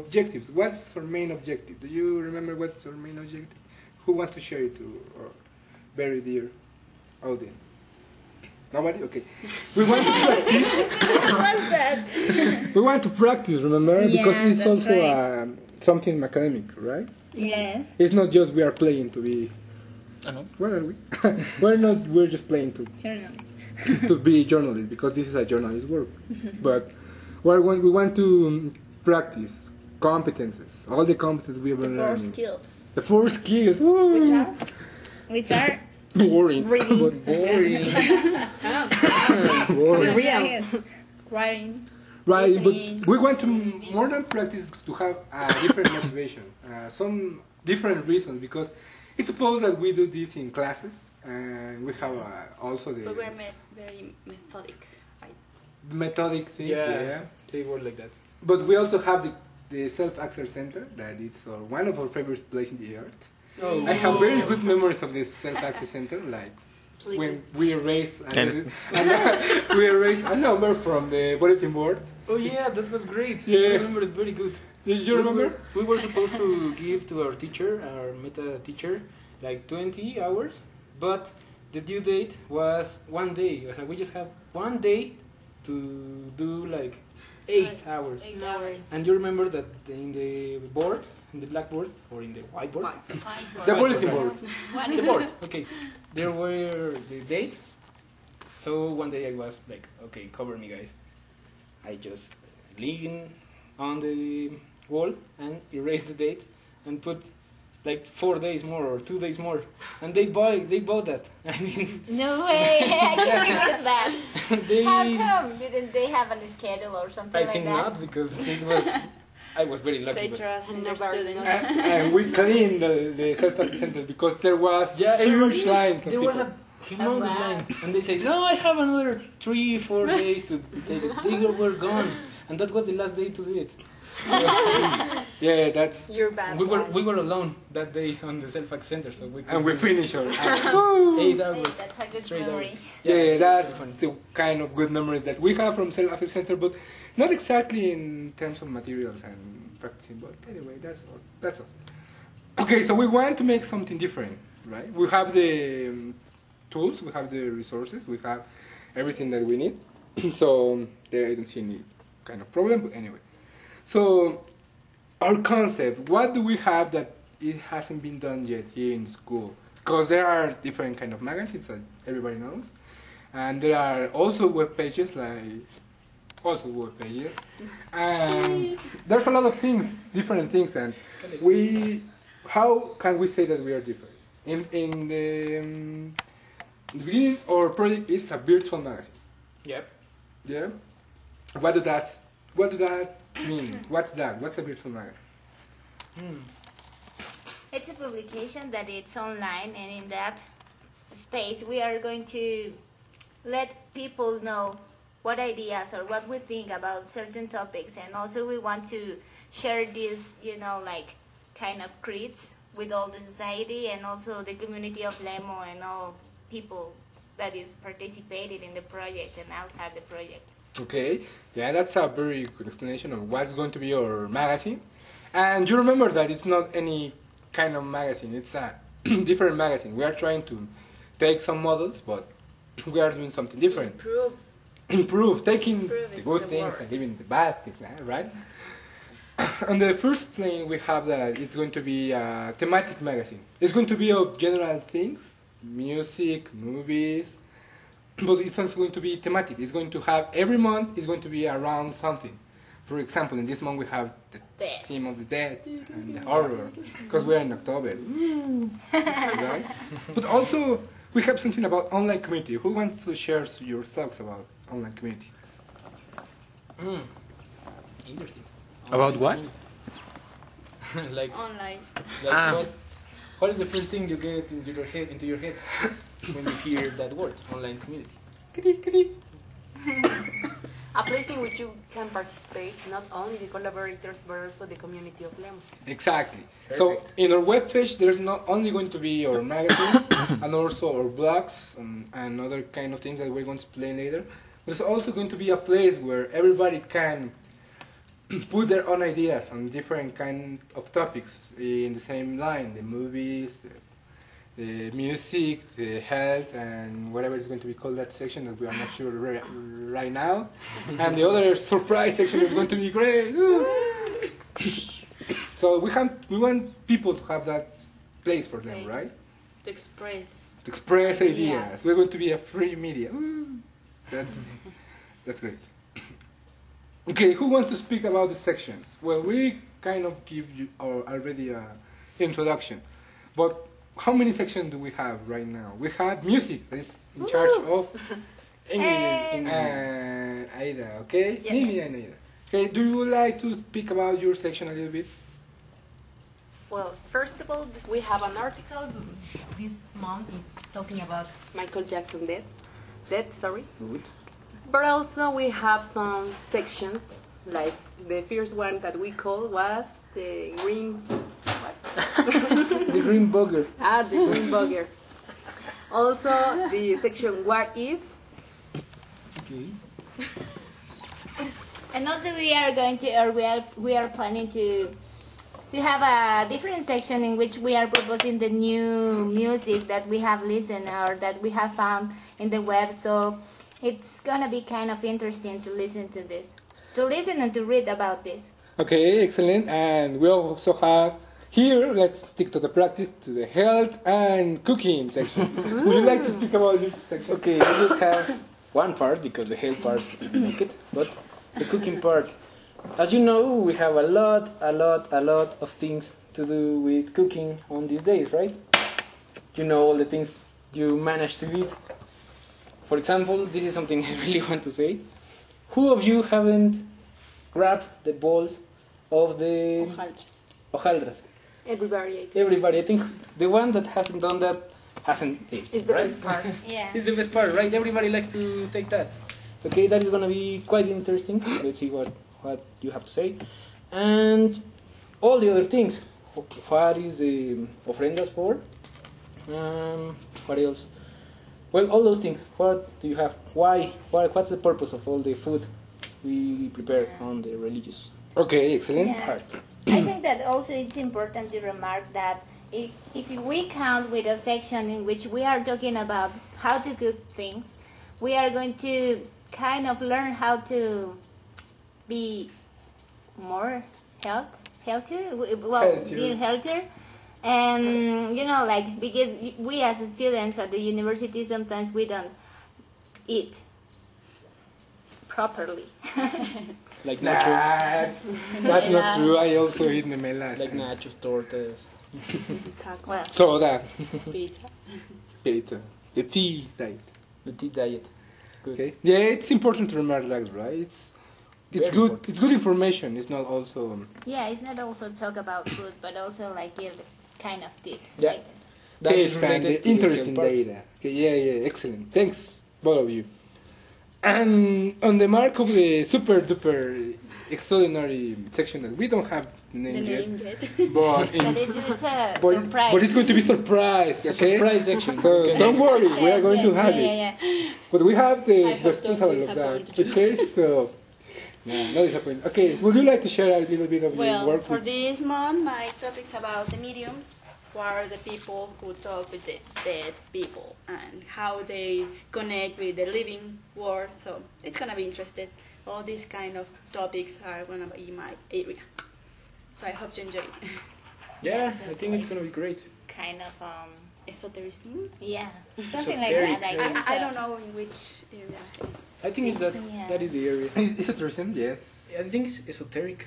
objectives. What's our main objective? Do you remember what's our main objective? Who wants to share it to our very dear audience? Nobody? Okay. We want to practice. What's that? We want to practice, remember? Yeah, because it's that's also right. something academic, right? Yes. It's not just we are playing to be. I know. What are we? We're not. We're just playing Journalist. to be journalists because this is a journalist work. But we want to practice competences, all the competences we have been Four learning. skills. The four skills. Woo. Which are Boring. reading, But boring. boring. real, writing, Right, listening. but we want to more than practice to have a different motivation, some different reasons because it's supposed that we do this in classes and we have also the But we're very methodic, right? methodic things. Yeah. They were like that. But we also have the self-access center that it's one of our favorite places in the earth. Oh. I have very good memories of this self-access center, like Sleeping. when we erased we erased a number from the bulletin board. Oh yeah, that was great. Yeah. I remember it very good. Did you remember? We were supposed to give to our teacher, our meta teacher, like 20 hours, but the due date was 1 day. So we just have 1 day to do like 8 hours. 8 hours. And you remember that in the board, in the blackboard, or in the whiteboard? The bulletin board. The board, okay. There were the dates. So one day I was like, okay, cover me, guys. I just lean on the wall and erase the date and put like 4 days more or 2 days more. And they bought that. I mean, No way! I can't believe that. they. How come? Didn't they have a schedule or something I like think that? not because it was. I was very lucky. They But trust in their Never. students. And we cleaned the self-access center because there was yeah, huge lines of there was people. a humongous Oh, wow. line, and they said, "No, I have another 3-4 days to take it." They were gone, and that was the last day to do it. So, Yeah, that's You're bad. we were alone that day on the self-access center, so we and we could finish our 8 Hey, hours. that's a good straight memory. hours. yeah, that's very funny. the kind of good memories that we have from self-access center, but not exactly in terms of materials and practicing. But anyway, that's us. Okay, so we want to make something different, right? We have the tools, we have the resources, we have everything that we need. So there, I don't see any kind of problem. But anyway, so our concept, what do we have that it hasn't been done yet here in school? Because there are different kind of magazines that everybody knows, and there are also web pages and there's a lot of things, different things, and how can we say that we are different? In the beginning, our project is a virtual magazine. Yep. Yeah. What does that mean? What's that? What's a virtual magazine? It's a publication that it's online, and in that space we are going to let people know what ideas or what we think about certain topics, and also we want to share this, like kind of creeds with all the society and also the community of Lemo and all people that is participated in the project and outside the project. Okay. Yeah, that's a very good explanation of what's going to be our magazine. And you remember that it's not any kind of magazine. It's a different magazine. We are trying to take some models, but we are doing something different. Improve, taking Improve the is good the things word. and leaving the bad things, right? On the first plane, we have that it's going to be a thematic magazine. It's going to be of general things, music, movies, but it's also going to be thematic. It's going to have, every month is going to be around something. For example, in this month we have the Dead. theme of the dead and the horror, because we are in October. Right? But also, we have something about online community. Who wants to share your thoughts about online community? Interesting. About what? like Online. what is the first thing you get into your head when you hear that word, online community? A place in which you can participate, not only the collaborators, but also the community of Lemo. Exactly. Perfect. So in our webpage, there's not only going to be our magazine and also our blogs and other kind of things that we're going to explain later. There's also going to be a place where everybody can put their own ideas on different kind of topics in the same line, the movies, the music, the health, and whatever is going to be called that section that we are not sure right now. And the other surprise section is going to be great. So we want people to have that place for them, right? To express. To express ideas. Ideas. We're going to be a free media. That's great. Okay, who wants to speak about the sections? Well, we kind of give you already an introduction, but how many sections do we have right now? We have music that is in charge of Emily and Aida, okay? Yes. Nini and Aida. Okay, do you like to speak about your section a little bit? Well, first of all, we have an article this month is talking about Michael Jackson death. Good. But also we have some sections, like the first one that we called was the green, what? The green bugger. The green bugger. Also the section what if. Okay. And also we are going to, or we are planning to have a different section in which we are proposing the new music that we have listened or that we have found in the web. So it's gonna be kind of interesting to listen to this, to listen and to read about this. Okay, excellent. And we also have here, let's stick to the practice, to the health and cooking section. Would you like to speak about your section? Okay, we just have one part because the health part didn't make it, but the cooking part. As you know, we have a lot of things to do with cooking on these days, right? You know all the things you manage to eat. For example, this is something I really want to say. Who of you haven't grabbed the balls of the hojaldras? Everybody, I think. Everybody, I think the one that hasn't done that hasn't ate, It's the right? best part. Yeah. It's the best part, right? Everybody likes to take that. Okay, that is gonna be quite interesting. Let's see what you have to say. And all the other things. What is the ofrendas for? What else? Well, all those things. What do you have? Why? What's the purpose of all the food we prepare on the religious Okay, excellent. Yeah. part? I think that also it's important to remark that if we count with a section in which we are talking about how to cook things, we are going to kind of learn how to be more healthier, be healthier. And like, because we as students at the university sometimes we don't eat properly. Like nachos, That's not true. I also eat memelas. like nachos, tortas, Well, So that Pizza. pizza, the tea diet. the tea diet. Good. Okay. Yeah, it's important to remember that, right? It's Very good. important. It's good information. It's not also. yeah, it's not also talk about food, but also like give kind of tips. Yeah. Like, That is Tips and related the to the interesting health part. data. Okay, yeah, excellent. Thanks, both of you. And on the mark of the super duper extraordinary section that we don't have the name yet, but but it's a but, surprise. but it's going to be surprise. It's Okay, a surprise section. so Okay. don't worry, we are Yes, going to yes, have yeah, it. yeah. But we have the I hope responsible don't of that. disappoint you. Okay, so no disappointing. Okay, would you like to share a little bit of your Well, work? for with- this month, my topic's about the mediums. What are the people who talk with the dead people and how they connect with the living world? So it's gonna be interesting. All these kind of topics are gonna be in my area. So I hope you enjoy it. Yeah, Yes, I think it's gonna be great. Kind of Esotericism? yeah, something like Esoteric, that. I yeah. guess I so. don't know in which area. I think it's that Yeah. that is the area. Is it tourism? Yes. I think it's esoteric.